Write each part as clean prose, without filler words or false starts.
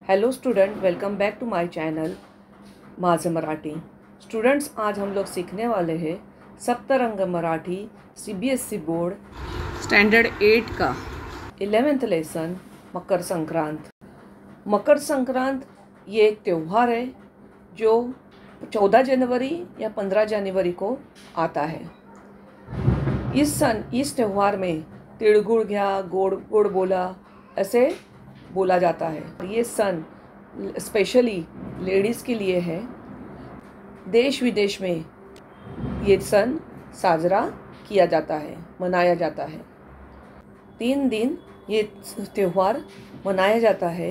Hello student, welcome back to my channel Majha Marathi. Students, आज हम लोग सीखने वाले हैं Saptarang Marathi CBSE board standard 8 का 11th लेसन मकर संक्रांत। मकर संक्रांत ये एक त्यौहार है जो 14 जनवरी या 15 जनवरी को आता है। इस त्यौहार में तिळगुळ घ्या, गोड गोड बोला ऐसे बोला जाता है। ये सन स्पेशली लेडीज़ के लिए है। देश विदेश में ये सन साजरा किया जाता है, मनाया जाता है। 3 दिन ये त्यौहार मनाया जाता है।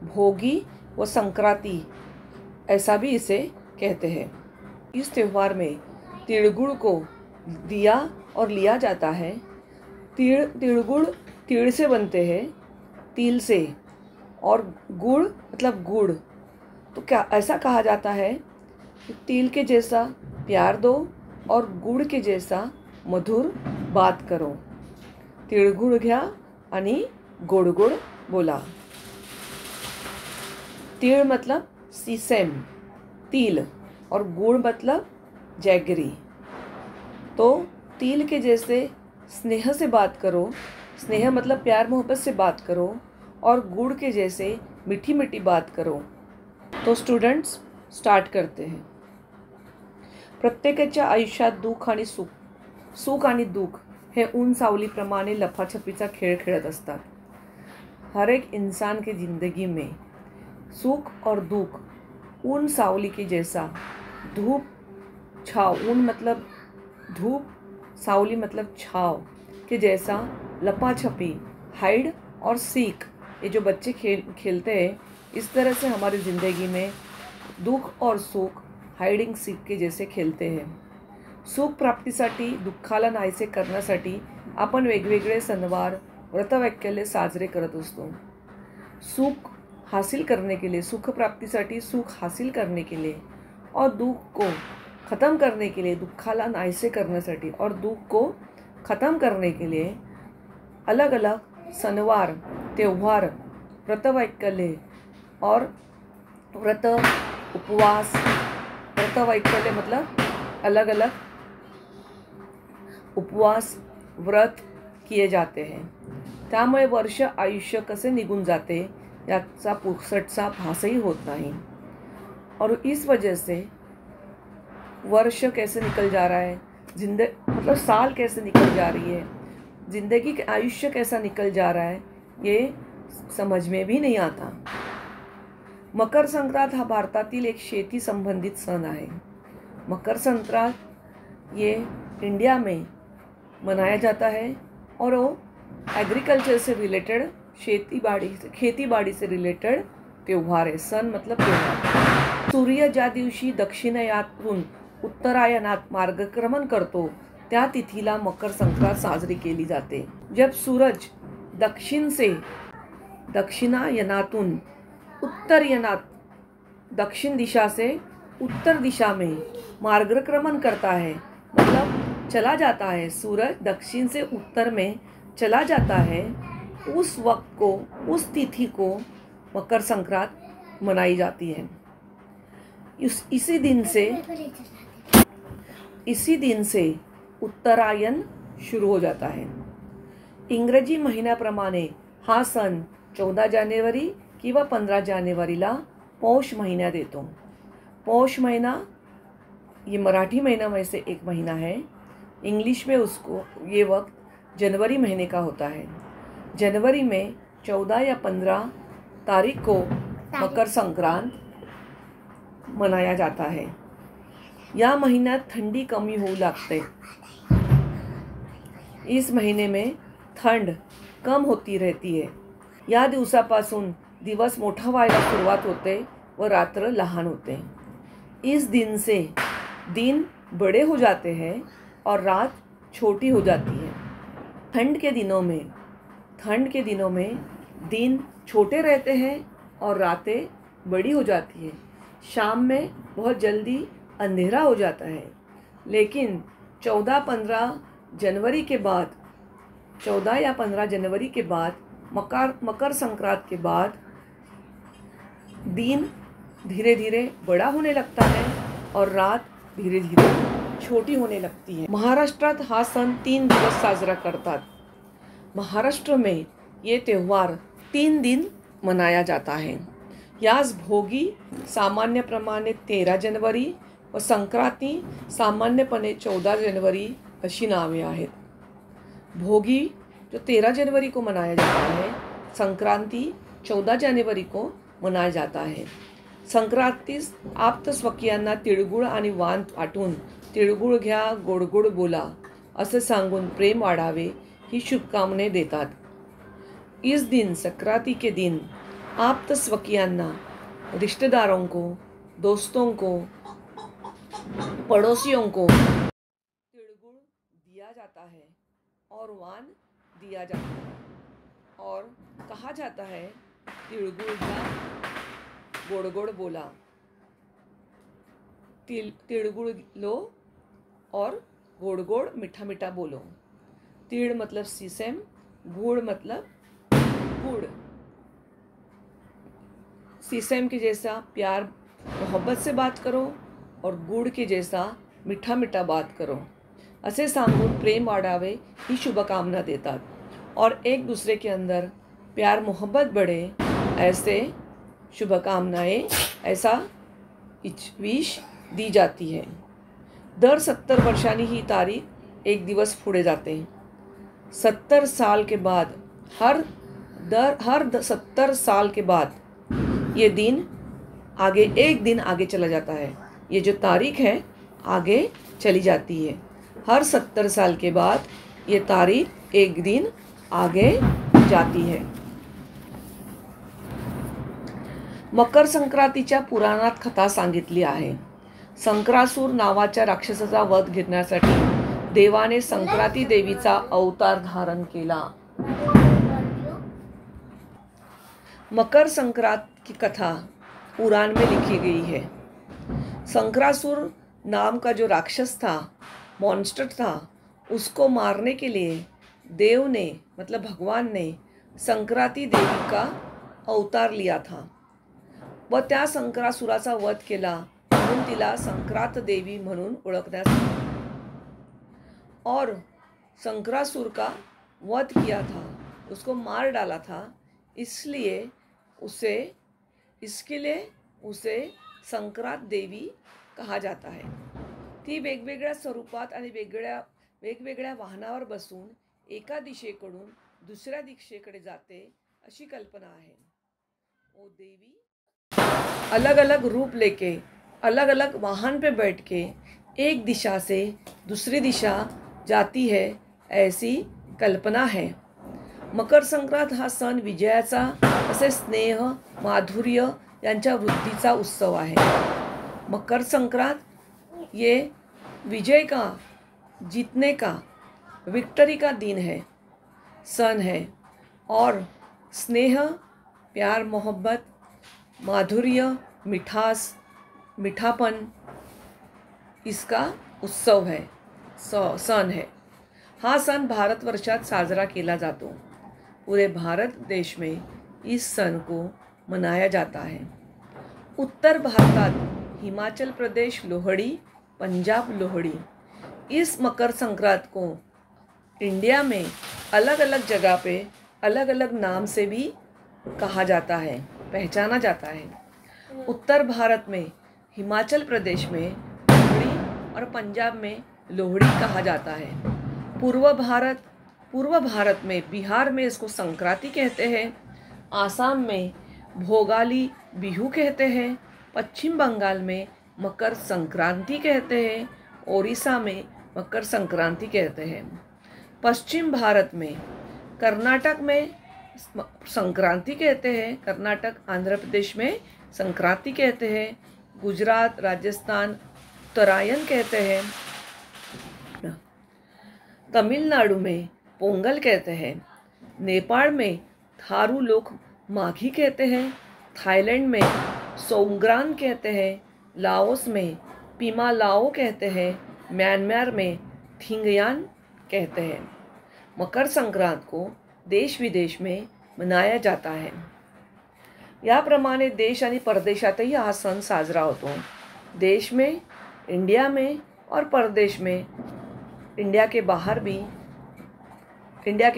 भोगी व संक्रांति ऐसा भी इसे कहते हैं। इस त्यौहार में तिळगुळ को दिया और लिया जाता है। तिळगुळ तिल से बनते हैं, तिल से, और गुड़ मतलब गुड़। तो क्या ऐसा कहा जाता है कि तिल के जैसा प्यार दो और गुड़ के जैसा मधुर बात करो। तिळगुळ घ्या आणि गोड गोड बोला। तिळ मतलब सीसेम, तिल, और गुड़ मतलब जैगरी। तो तिल के जैसे स्नेह से बात करो, स्नेह मतलब प्यार मोहब्बत से बात करो, और गुड़ के जैसे मीठी मीठी बात करो। तो स्टूडेंट्स स्टार्ट करते हैं। प्रत्येकाच्या आयुष्यात दुःख आणि सुख आणि दुःख हे ऊन सावलीप्रमाणे लपाछपीचा खेळ खेळत असतात। हर एक इंसान की ज़िंदगी में सुख और दुख ऊन सावली के जैसा, धूप छाव, ऊन मतलब धूप, सावली मतलब छाव के जैसा लपाछपी, हाइड और सीख, ये जो बच्चे खेलते हैं, इस तरह से हमारी ज़िंदगी में दुख और सुख हाइडिंग सीख के जैसे खेलते हैं। सुख प्राप्तीसाठी, दुःखाला नाहीसे करण्यासाठी आपण वेगवेगळे सणवार, व्रतवैकल्य साजरे करत असतो। सुख हासिल करने के लिए, सुख प्राप्तीसाठी, सुख हासिल करने के लिए और दुख को ख़त्म करने के लिए, दुःखाला नाहीसे करण्यासाठी और दुख को ख़त्म करने के लिए अलग अलग सणवार, त्यौहार, व्रतवैकल्य और व्रत, उपवास, व्रतवैकल्य मतलब अलग अलग उपवास, व्रत किए जाते हैं। त्यामुळे वर्ष आयुष्य कसे निघून जाते याचा पुसटसा भासही होत नहीं। और इस वजह से वर्ष कैसे निकल जा रहा है, मतलब साल कैसे निकल जा रही है, ज़िंदगी का आयुष्य कैसा निकल जा रहा है, ये समझ में भी नहीं आता। मकर संक्रांत हा भारतातील एक शेती संबंधित सण आहे। मकर संक्रांत ये इंडिया में मनाया जाता है और वो एग्रीकल्चर से रिलेटेड, खेती बाड़ी से रिलेटेड त्यौहार है। सन मतलब त्यौहार। सूर्य ज्या दिवशी दक्षिणायनातून उत्तरायणात मार्गक्रमण करतो त्या तिथीला मकर संक्रांत साजरी केली जाते। जब सूरज दक्षिण से दक्षिणायनातून उत्तरायणात, दक्षिण दिशा से उत्तर दिशा में मार्गक्रमण करता है, मतलब चला जाता है, सूरज दक्षिण से उत्तर में चला जाता है, उस वक्त को, उस तिथि को मकर संक्रांत मनाई जाती है। इसी दिन से उत्तरायण शुरू हो जाता है। इंग्रजी महिन्याप्रमाणे हा सण 14 जानेवारी किंवा 15 जानेवारीला पौष महीन्यात येतो। पौष महीना ये मराठी महीना में से एक महीना है। इंग्लिश में उसको ये वक्त जनवरी महीने का होता है। जनवरी में 14 या 15 तारीख को मकर संक्रांत मनाया जाता है। या महीन्यात थंडी कमी होऊ लागते। इस महीने में ठंड कम होती रहती है। या दिवसापासून दिवस मोठा व्हायला सुरुवात होते व रात्र लहान होते। इस दिन से दिन बड़े हो जाते हैं और रात छोटी हो जाती है। ठंड के दिनों में दिन छोटे रहते हैं और रातें बड़ी हो जाती है। शाम में बहुत जल्दी अंधेरा हो जाता है। लेकिन 14 या 15 जनवरी के बाद मकर संक्रांत के बाद दिन धीरे धीरे बड़ा होणे लगता है और रात धीरे धीरे छोटी होने लगती है। महाराष्ट्रात हा सण 3 दिवस साजरा करतात। महाराष्ट्र में ये त्यौहार 3 दिन मनाया जाता है। यास भोगी सामान्यप्रमाणे 13 जनवरी व संक्रांती सामान्यपणे 14 जनवरी अशी नावे आहेत। भोगी जो 13 जनवरी को मनाया जाता है, संक्रांति 14 जनवरी को मनाया जाता है। संक्रांतीस आप्तस्वकीयांना तिळगुळ आणि वाण वाटून तिळगुळ घ्या, गोड गोड बोला असे सांगून प्रेम वाढावे ही शुभकामने देतात। इस दिन संक्रांति के दिन आप्तस्वकीयांना, रिश्तेदारों को, दोस्तों को, पड़ोसियों को तिळगुळ दिया जाता है और वाण दिया जाता है और कहा जाता है तिळगुळ घ्या, गोड गोड बोला। तिळगुळ लो और गोड गोड मीठा मीठा बोलो। तिळ मतलब सीसम, गुड़ मतलब गुड़। सीसम के जैसा प्यार मोहब्बत से बात करो और गुड़ के जैसा मीठा मीठा बात करो असे सांगून प्रेम वाढावे ही शुभकामना देतात और एक दूसरे के अंदर प्यार मोहब्बत बढ़े ऐसे शुभकामनाएं, ऐसा विश दी जाती है। दर 70 वर्षांनी ही तारीख एक दिवस पुढे जाते। 70 साल के बाद हर 70 साल के बाद ये दिन आगे एक दिन आगे चला जाता है। ये जो तारीख है आगे चली जाती है। हर 70 साल के बाद ये तारीख एक दिन आगे जाती है। मकर संक्रांतीच्या पुराणात कथा सांगितली आहे। संक्रासूर नावाच्या राक्षसाचा वध घेण्यासाठी देवाने संक्रांती देवीचा अवतार धारण केला। मकर संक्रांत की कथा पुराण में लिखी गई है। संक्रासूर नाम का जो राक्षस था, मॉन्स्टर था, उसको मारने के लिए देव ने मतलब भगवान ने संक्रांति देवी का अवतार लिया था व त्या संक्रासुराचा वध केला म्हणून तिला संक्रांत देवी म्हणून ओळखण्यात और संक्रासुर का वध किया था, उसको मार डाला था, इसलिए इसके लिए उसे संक्रांत देवी कहा जाता है। ती वेगवेगळ्या स्वरूपात आणि वेगवेगळ्या वाहनावर बसून एका दिशेकडून दुसऱ्या दिशेकडे जाते अशी कल्पना है। वो देवी अलग अलग रूप लेके अलग अलग वाहन पे बैठ के एक दिशा से दूसरी दिशा जाती है, ऐसी कल्पना है। मकर संक्रांत हा सण विजयाचा तसेच स्नेह, माधुर्य यांच्या वृद्धीचा उत्सव आहे। मकर संक्रांत ये विजय का, जीतने का, विक्ट्री का दिन है, सन है और स्नेह, प्यार, मोहब्बत, माधुर्य, मिठास, मीठापन इसका उत्सव है, सन है। हा सण भारतवर्षात साजरा केला जातो। पूरे भारत देश में इस सन को मनाया जाता है। उत्तर भारतात हिमाचल प्रदेश लोहड़ी, पंजाब लोहड़ी। इस मकर संक्रांत को इंडिया में अलग अलग जगह पे अलग अलग नाम से भी कहा जाता है, पहचाना जाता है। उत्तर भारत में हिमाचल प्रदेश में लोहड़ी और पंजाब में लोहड़ी कहा जाता है। पूर्व भारत में बिहार में इसको संक्रांति कहते हैं, आसाम में भोगाली बिहू कहते हैं, पश्चिम बंगाल में मकर संक्रांति कहते हैं, ओडिशा में मकर संक्रांति कहते हैं। पश्चिम भारत में कर्नाटक में संक्रांति कहते हैं, कर्नाटक आंध्र प्रदेश में संक्रांति कहते हैं, गुजरात राजस्थान उत्तरायण कहते हैं, तमिलनाडु में पोंगल कहते हैं, नेपाल में थारू लोग माघी कहते हैं, थाईलैंड में सोंग्रान कहते हैं, लाओस में पीमा लाओ कहते हैं, म्यांमार में थिंगयान कहते हैं। मकर संक्रांत को देश विदेश में मनाया जाता है। याप्रमाणे देश आणि परदेशातही हा सण साजरा होतो। देश में, इंडिया में और परदेश में, इंडिया के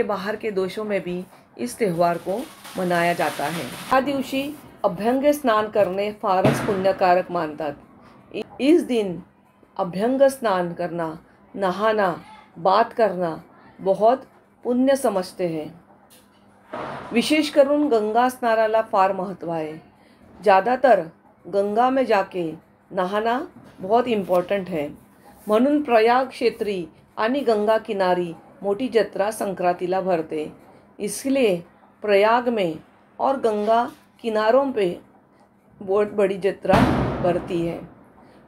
बाहर के देशों में भी इस त्यौहार को मनाया जाता है। या दिवशी अभ्यंग स्नान करणे फारच पुण्यकारक मानतात। इस दिन अभ्यंग स्नान करना, नहाना, बात करना बहुत पुण्य समझते हैं। विशेष करून गंगा स्नानाला फार महत्त्व आहे। ज़्यादातर गंगा में जाके नहाना बहुत इम्पॉर्टंट है। म्हणून प्रयाग क्षेत्री आणि गंगा किनारी मोठी जत्रा संक्रांतीला भरते। इसलिए प्रयाग में और गंगा किनारों पे बहुत बड़ी जत्रा भरती है।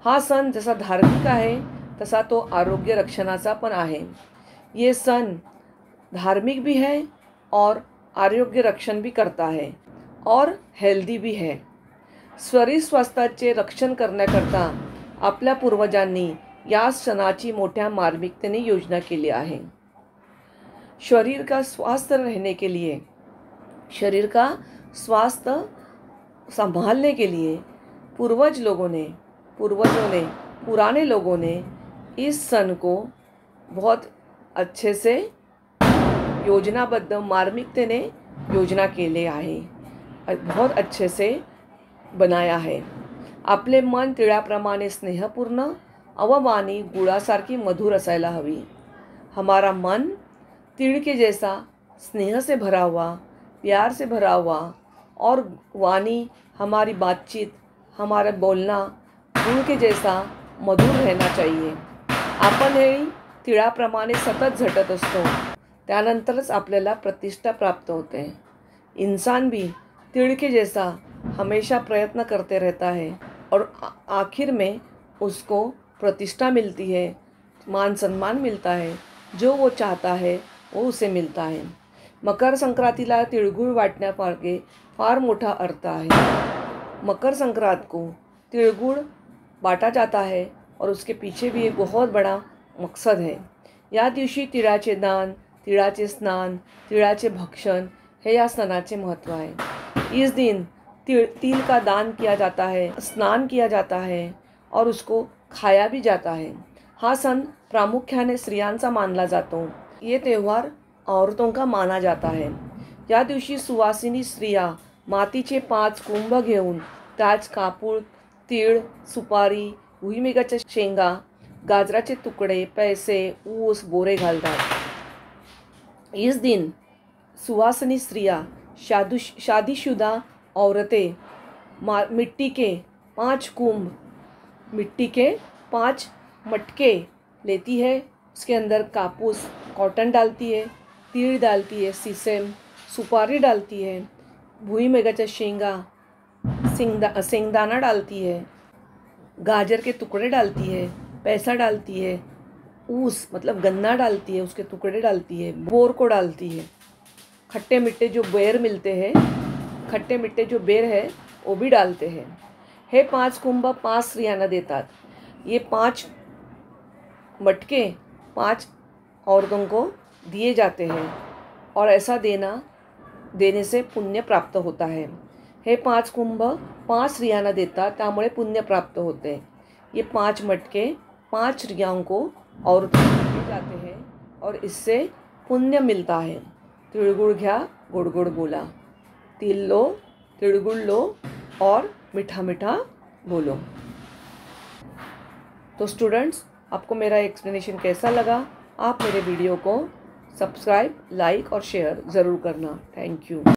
हा सण जसा धार्मिक आहे तसा तो आरोग्य रक्षणाचा पण आहे। ये सण धार्मिक भी है और आरोग्य रक्षण भी करता है और हेल्दी भी है। शरीर स्वास्थ्याचे रक्षण करण्याकरता आपल्या पूर्वजांनी या सणाची मोठ्या मार्मिकतेने योजना केली आहे। शरीर का स्वास्थ्य रहने के लिए, शरीर का स्वास्थ्य संभालने के लिए पुराने लोगों ने इस सन को बहुत अच्छे से योजनाबद्ध मार्मिकते ने योजना केले आहे, बहुत अच्छे से बनाया है। आपले मन तिळाप्रमाणे स्नेहपूर्ण, अववाणी गुळासारखी मधुर असायला हवी। हमारा मन तिल के जैसा स्नेह से भरा हुआ, प्यार से भरा हुआ और वाणी, हमारी बातचीत, हमारा बोलना गुळ के जैसा मधुर रहना चाहिए। आपण हे तिळाप्रमाणे सतत झटत असतो, त्यानंतरच आपल्याला प्रतिष्ठा प्राप्त होते। इंसान भी तिल के जैसा हमेशा प्रयत्न करते रहता है और आखिर में उसको प्रतिष्ठा मिलती है, मान सम्मान मिलता है। जो वो चाहता है वो उसे मिलता है। मकर संक्रांतीला तिळगुळ वाटण्यामागे फार मोठा अर्थ आहे। मकर संक्रांत को तिळगुळ बांटा जाता है और उसके पीछे भी एक बहुत बड़ा मकसद है। या दिवशी तिळाचे दान, तिळाचे स्नान, तिळाचे भक्षण हे या सणाचे महत्त्व है। इस दिन तिल का दान किया जाता है, स्नान किया जाता है और उसको खाया भी जाता है। हा सण प्रामुख्याने स्त्रियांचा मानला जातो। ये त्यौहार औरतों का माना जाता है। या दिवशी सुवासिनी स्त्रिया मातीचे 5 कुंभ घेऊन त्यात कापूर, तीळ, सुपारी, भुईमुगाच्या शेंगा, गाजराचे तुकडे, पैसे, ऊस, बोरे घालतात। इस दिन सुवासिनी स्त्रियां, शादीशुदा औरतें मिट्टी के 5 मटके लेती है। उसके अंदर कापूस, कॉटन डालती है, तीळ डालती है, सीसेम, सुपारी डालती है, भुईमुगाच्या शेंगा, शेंगदाना डालती है, गाजर के टुकड़े डालती है, पैसा डालती है, ऊस मतलब गन्ना डालती है, उसके टुकड़े डालती है, बोर को डालती है, खट्टे मीठे जो बेर है वो भी डालते हैं। हे 5 कुंभ 5 स्त्रियांना देतात। ये 5 मटके 5 औरतों को दिए जाते हैं और ऐसा देने से पुण्य प्राप्त होता है। हे 5 कुंभ 5 स्त्रियांना देतात, त्यामुळे पुण्य प्राप्त होते। ये 5 मटके 5 स्त्रियों को औरतों को दिए जाते हैं और इससे पुण्य मिलता है। तिळगुळ घ्या, गोड गोड बोला। तिल लो, तिळगुळ लो और मीठा मीठा बोलो। तो स्टूडेंट्स, आपको मेरा एक्सप्लेनेशन कैसा लगा? आप मेरे वीडियो को सब्सक्राइब, लाइक और शेयर ज़रूर करना। Thank you.